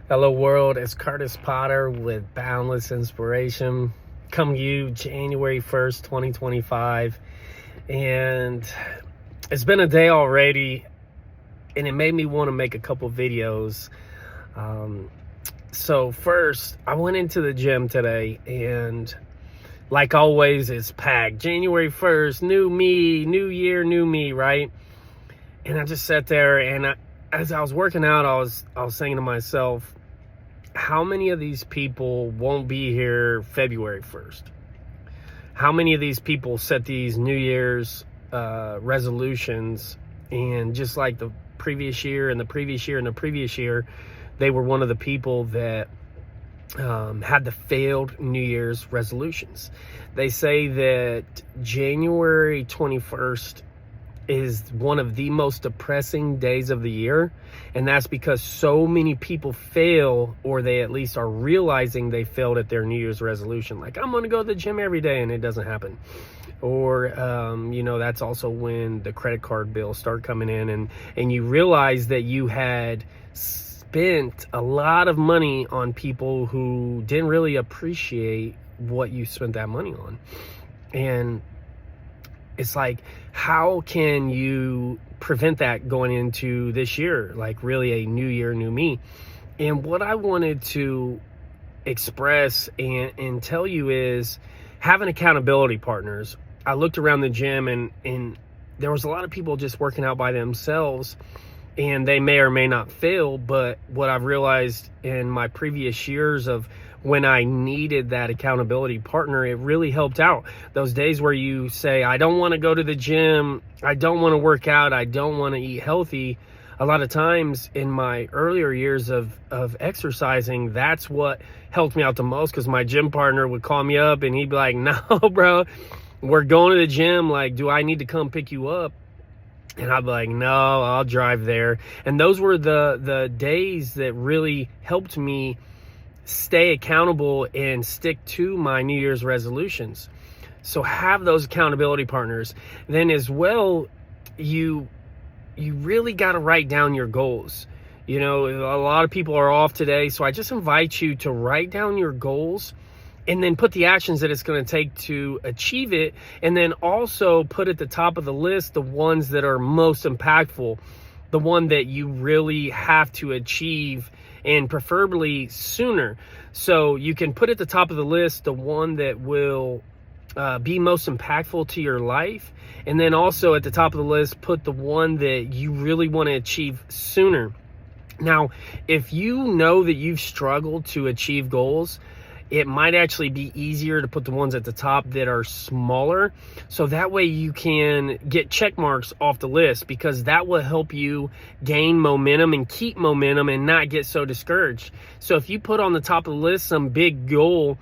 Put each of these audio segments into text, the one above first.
Hello world, it's Kurtis Potter with Boundless Inspiration. Come to you January 1st, 2025. And it's been a day already, and it made me want to make a couple videos. So first, I went into the gym today, and like always, it's packed. January 1st, new me, new year, new me, right? And I just sat there, and as I was working out, I was saying to myself, how many of these people won't be here February 1st? How many of these people set these New Year's resolutions, and just like the previous year and the previous year and the previous year, they were one of the people that had the failed New Year's resolutions. They say that January 21st is one of the most depressing days of the year, and that's because so many people fail, or they at least are realizing they failed at their New Year's resolution. Like, I'm gonna go to the gym every day, and it doesn't happen. Or that's also when the credit card bills start coming in, and you realize that you had spent a lot of money on people who didn't really appreciate what you spent that money on. And it's like, how can you prevent that going into this year? Like, really a new year, new me. And what I wanted to express and tell you is having accountability partners. I looked around the gym, and there was a lot of people just working out by themselves, and they may or may not fail. But what I've realized in my previous years of when I needed that accountability partner, it really helped out. Those days where you say, I don't want to go to the gym, I don't want to work out, I don't want to eat healthy. A lot of times in my earlier years of exercising, that's what helped me out the most, because my gym partner would call me up and he'd be like, no, bro, we're going to the gym. Like, do I need to come pick you up? And I'd be like, no, I'll drive there. And those were the days that really helped me stay accountable and stick to my New Year's resolutions. So have those accountability partners. Then as well, you really got to write down your goals. You know, a lot of people are off today, so I just invite you to write down your goals and then put the actions that it's going to take to achieve it. And then also put at the top of the list the ones that are most impactful, the one that you really have to achieve, and preferably sooner. So you can put at the top of the list the one that will be most impactful to your life, and then also at the top of the list put the one that you really want to achieve sooner. Now, if you know that you've struggled to achieve goals, it might actually be easier to put the ones at the top that are smaller, so that way you can get check marks off the list, because that will help you gain momentum and keep momentum and not get so discouraged. So if you put on the top of the list some big goal,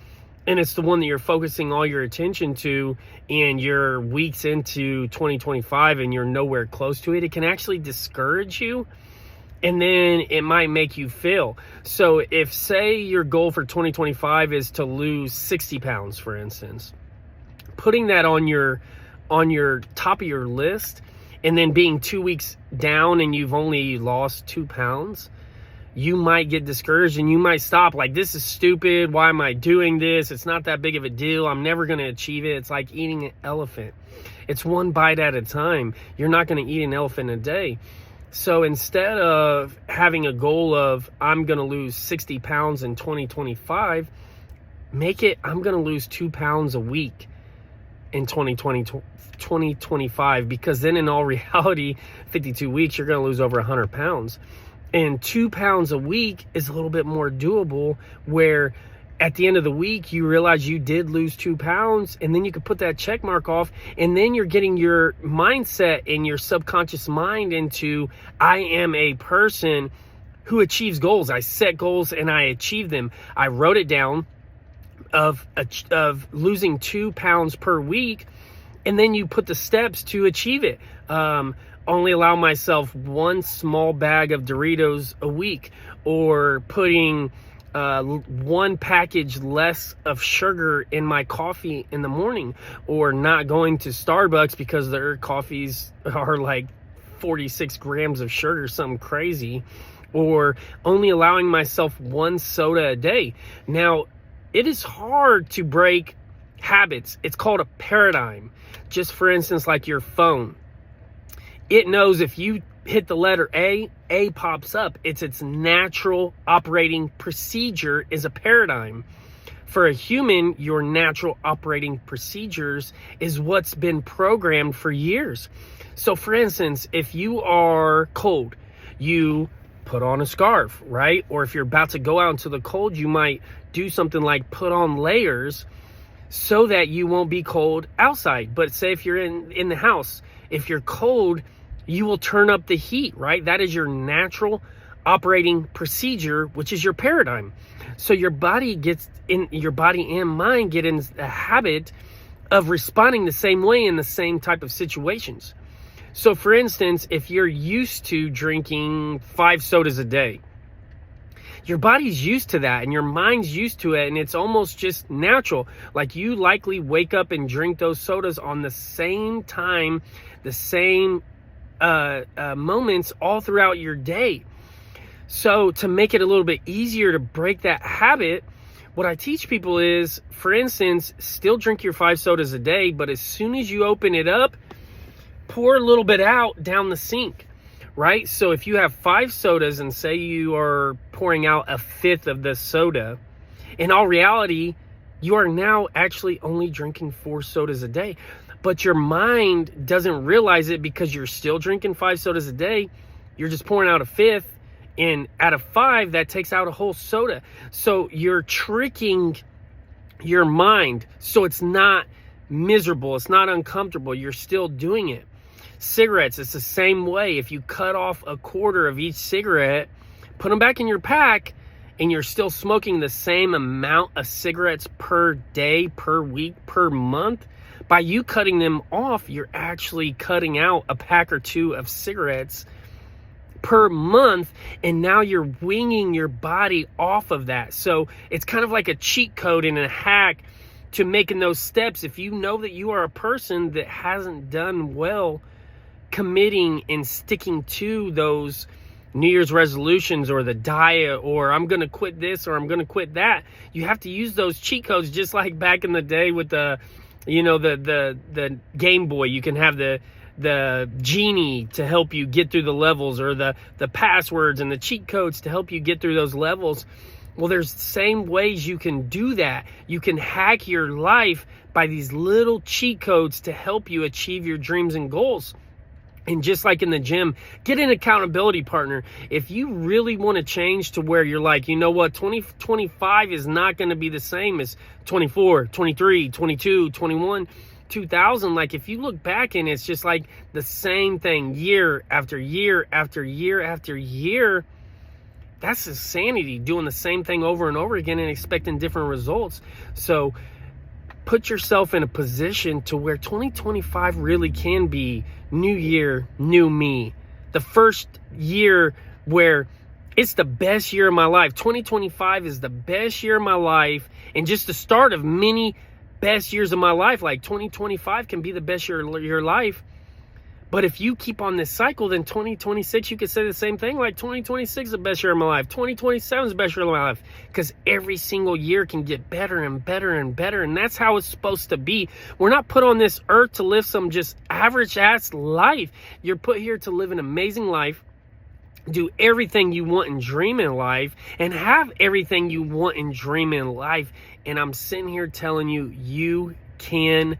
and it's the one that you're focusing all your attention to, and you're weeks into 2025 and you're nowhere close to it, it can actually discourage you, and then it might make you fail. So if, say, your goal for 2025 is to lose 60 pounds, for instance, putting that on your top of your list, and then being 2 weeks down and you've only lost 2 pounds, you might get discouraged and you might stop. Like, this is stupid. Why am I doing this? It's not that big of a deal. I'm never going to achieve it. It's like eating an elephant. It's one bite at a time. You're not going to eat an elephant a day. So instead of having a goal of, I'm going to lose 60 pounds in 2025, make it, I'm going to lose 2 pounds a week in 2025, because then in all reality, 52 weeks, you're going to lose over 100 pounds. And 2 pounds a week is a little bit more doable, where at the end of the week, you realize you did lose 2 pounds, and then you can put that check mark off, and then you're getting your mindset and your subconscious mind into, I am a person who achieves goals. I set goals and I achieve them. I wrote it down of losing 2 pounds per week, and then you put the steps to achieve it. Only allow myself 1 small bag of Doritos a week, or putting 1 package less of sugar in my coffee in the morning, or not going to Starbucks because their coffees are like 46 grams of sugar, something crazy, or only allowing myself 1 soda a day. Now, it is hard to break habits. It's called a paradigm. Just for instance, like your phone. It knows if you hit the letter A pops up. It's its natural operating procedure is a paradigm. For a human, your natural operating procedures is what's been programmed for years. So for instance, if you are cold, you put on a scarf, right? Or if you're about to go out into the cold, you might do something like put on layers so that you won't be cold outside. But say if you're in the house, if you're cold, you will turn up the heat, right? That is your natural operating procedure, which is your paradigm. So your body and mind get in a habit of responding the same way in the same type of situations. So for instance, if you're used to drinking 5 sodas a day, your body's used to that and your mind's used to it, and it's almost just natural. Like you likely wake up and drink those sodas on the same time, the same moments all throughout your day. So to make it a little bit easier to break that habit, what I teach people is, for instance, still drink your 5 sodas a day, but as soon as you open it up, pour a little bit out down the sink, right? So if you have 5 sodas and say you are pouring out a 1/5 of the soda, in all reality, you are now actually only drinking 4 sodas a day. But your mind doesn't realize it because you're still drinking 5 sodas a day. You're just pouring out a 1/5. And out of 5, that takes out a whole soda. So you're tricking your mind. So it's not miserable. It's not uncomfortable. You're still doing it. Cigarettes, it's the same way. If you cut off a quarter of each cigarette, put them back in your pack, and you're still smoking the same amount of cigarettes per day, per week, per month, by you cutting them off, you're actually cutting out a pack or 2 of cigarettes per month, and now you're weaning your body off of that. So it's kind of like a cheat code and a hack to making those steps. If you know that you are a person that hasn't done well committing and sticking to those New Year's resolutions or the diet, or I'm going to quit this or I'm going to quit that, you have to use those cheat codes, just like back in the day with the Game Boy. You can have the genie to help you get through the levels, or the passwords and the cheat codes to help you get through those levels. Well, there's the same ways you can do that. You can hack your life by these little cheat codes to help you achieve your dreams and goals. And just like in the gym, get an accountability partner. If you really want to change to where you're like, you know what, 2025 is not going to be the same as 24, 23, 22, 21, 2000. Like if you look back and it's just like the same thing year after year after year after year, that's insanity, doing the same thing over and over again and expecting different results. So put yourself in a position to where 2025 really can be new year, new me. The first year where it's the best year of my life. 2025 is the best year of my life, and just the start of many best years of my life. Like 2025 can be the best year of your life. But if you keep on this cycle, then 2026, you could say the same thing. Like 2026 is the best year of my life. 2027 is the best year of my life. Because every single year can get better and better and better. And that's how it's supposed to be. We're not put on this earth to live some just average ass life. You're put here to live an amazing life, do everything you want and dream in life, and have everything you want and dream in life. And I'm sitting here telling you, you can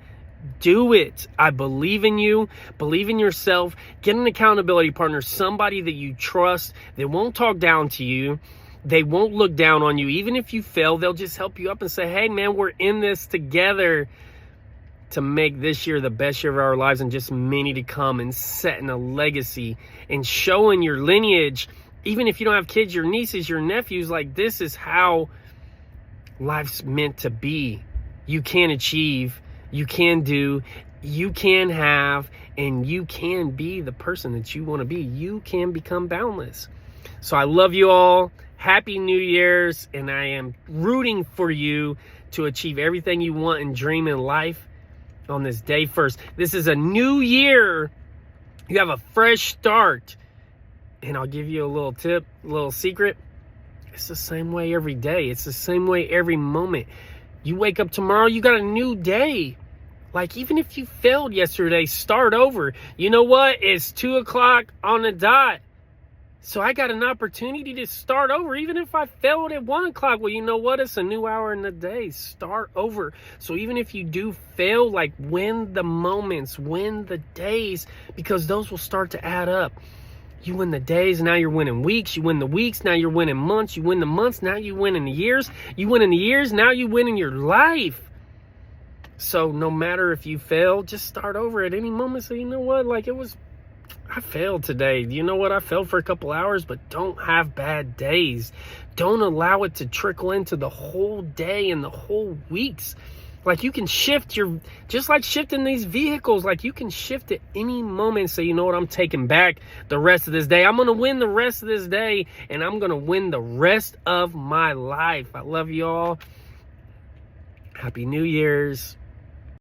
do it. I believe in you. Believe in yourself. Get an accountability partner, somebody that you trust. They won't talk down to you. They won't look down on you. Even if you fail, they'll just help you up and say, hey man, we're in this together to make this year the best year of our lives and just many to come, and setting a legacy and showing your lineage. Even if you don't have kids, your nieces, your nephews, like this is how life's meant to be. You can achieve. You can do, you can have, and you can be the person that you want to be. You can become boundless. So I love you all. Happy New Year's, and I am rooting for you to achieve everything you want and dream in life on this day first. This is a new year. You have a fresh start. And I'll give you a little tip, a little secret. It's the same way every day. It's the same way every moment. You wake up tomorrow, you got a new day. Like, even if you failed yesterday, start over. You know what? It's 2 o'clock on the dot. So I got an opportunity to start over. Even if I failed at 1 o'clock, well, you know what? It's a new hour in the day. Start over. So even if you do fail, like, win the moments, win the days, because those will start to add up. You win the days, now you're winning weeks. You win the weeks, now you're winning months. You win the months, now you win in the years. You win in the years, now you win in your life. So no matter if you fail, just start over at any moment. So you know what? Like, I failed today. You know what? I failed for a couple hours, but don't have bad days. Don't allow it to trickle into the whole day and the whole weeks. Like, you can shift just like shifting these vehicles, like, you can shift at any moment and say, you know what, I'm taking back the rest of this day. I'm going to win the rest of this day, and I'm going to win the rest of my life. I love you all. Happy New Year's.